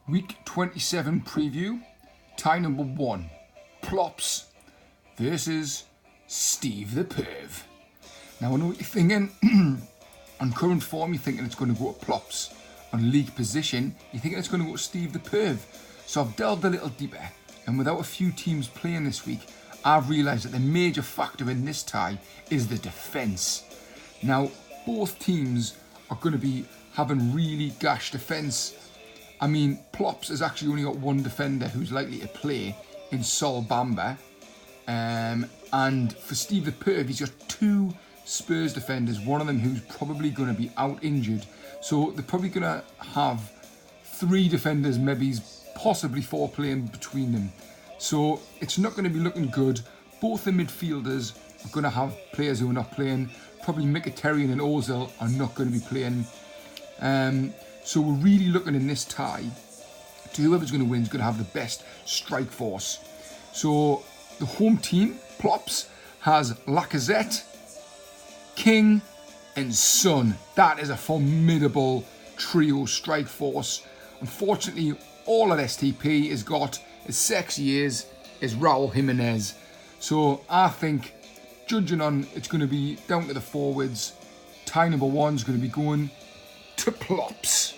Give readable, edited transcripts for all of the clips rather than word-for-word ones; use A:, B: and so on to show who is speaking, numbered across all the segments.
A: Week 27 preview, tie number 1, Plops versus Steve the Perv. Now I know what you're thinking. On current form, you're thinking it's going to go to Plops. On league position, you're thinking it's going to go to Steve the Perv. So I've delved a little deeper, and without a few teams playing this week, I've realised that the major factor in this tie is the defence. Now, both teams are going to be having really gash defence. I mean, Plops has actually only got one defender who's likely to play in Sol Bamba. And for Steve the Perv, he's got 2 Spurs defenders, one of them who's probably going to be out injured. So they're probably going to have 3 defenders, maybe possibly 4 playing between them. So it's not going to be looking good. Both the midfielders are going to have players who are not playing. Probably Mkhitaryan and Ozil are not going to be playing. So we're really looking in this tie to whoever's going to win is going to have the best strike force. So the home team, Plops, has Lacazette, King and Son. That is a formidable trio strike force. Unfortunately, all that STP has got as sexy as Raul Jimenez. So I think, judging on it's going to be down to the forwards, tie number 1 is going to be going to Plops.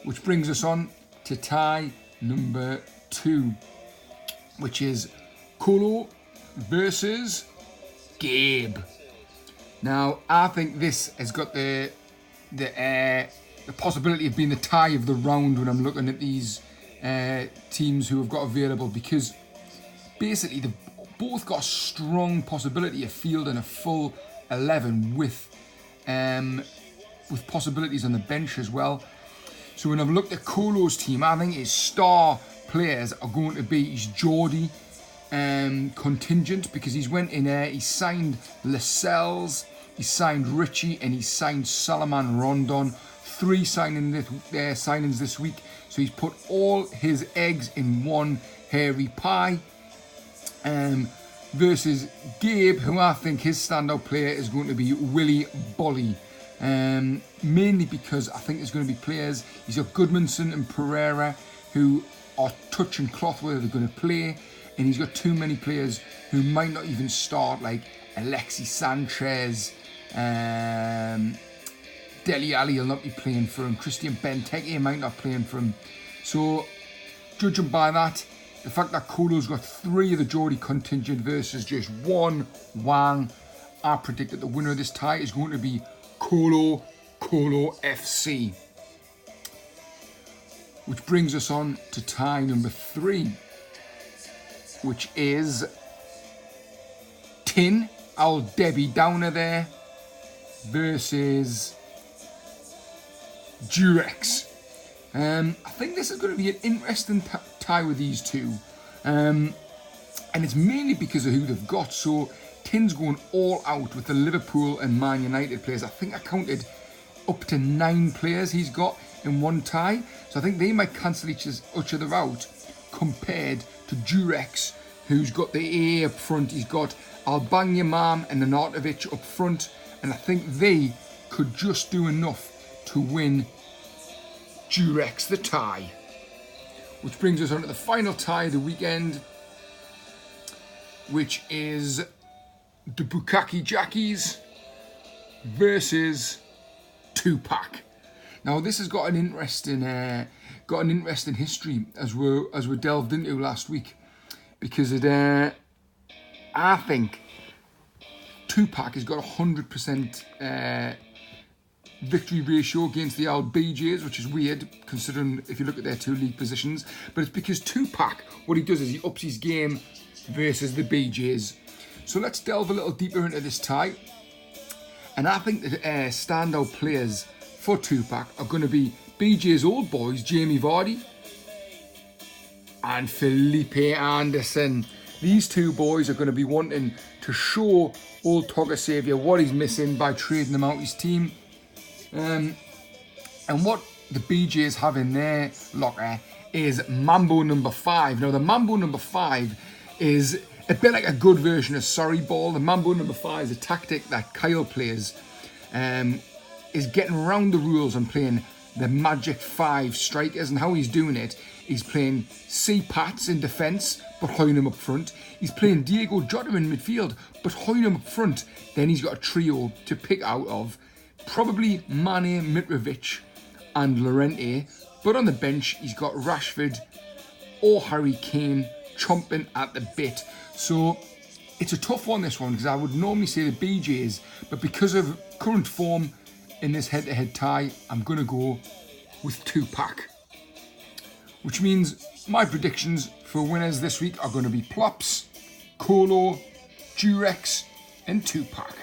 A: Which brings us on to tie number 2, which is Colo versus Gabe. Now, I think this has got the possibility of being the tie of the round when I'm looking at these teams who have got available, because basically they've both got a strong possibility of fielding a full 11 with possibilities on the bench as well. So when I've looked at Colo's team, I think his star players are going to be his Geordie contingent, because he's went in there, he signed Lascelles, he signed Richie, and he signed Salomon Rondon. 3 signings this week. So he's put all his eggs in one hairy pie. Versus Gabe, who I think his standout player is going to be Willy Bolly. Mainly because I think there's going to be players, he's got Goodmanson and Pereira who are touch and cloth whether they're going to play, and he's got too many players who might not even start, like Alexis Sanchez, Dele Alli will not be playing for him, Christian Benteke might not playing for him. So judging by that, the fact that Colo's got 3 of the Geordie contingent versus just 1 Wang, I predict that the winner of this tie is going to be Colo FC. Which brings us on to tie number 3, which is Tin, our Debbie Downer there, versus Durex. I think this is going to be an interesting tie with these two. And it's mainly because of who they've got. So Tin's going all out with the Liverpool and Man United players. I think I counted up to 9 players he's got in one tie. So I think they might cancel each other out, compared to Durex, who's got the A up front. He's got Albanyamam and Nanatovic up front. And I think they could just do enough to win Durex the tie. Which brings us on to the final tie of the weekend, which is the Bukaki Jackies versus Tupac. Now this has got an interesting history as we delved into last week, because I think Tupac has got 100% victory ratio against the old BJs, which is weird considering if you look at their 2 league positions. But it's because Tupac, what he does is he ups his game versus the BJs. So let's delve a little deeper into this tie. And I think the standout players for Tupac are going to be BJ's old boys, Jamie Vardy and Felipe Anderson. These 2 boys are going to be wanting to show old Togger Saviour what he's missing by trading them out his team. And what the BJs have in their locker is Mambo number 5. Now the Mambo number 5 is a bit like a good version of Sorry Ball. The Mambo number 5 is a tactic that Kyle plays, is getting around the rules and playing the magic 5 strikers, and how he's doing it, he's playing C-Pats in defence, but Hoynham up front. He's playing Diego Jota in midfield, but Hoynham up front. Then he's got a trio to pick out of, probably Mane, Mitrovic and Llorente, but on the bench he's got Rashford or Harry Kane chomping at the bit. So it's a tough one, this one, because I would normally say the BJs, but because of current form in this head-to-head tie, I'm going to go with 2-pack. Which means my predictions for winners this week are going to be Plops, Colo, Durex and 2-pack.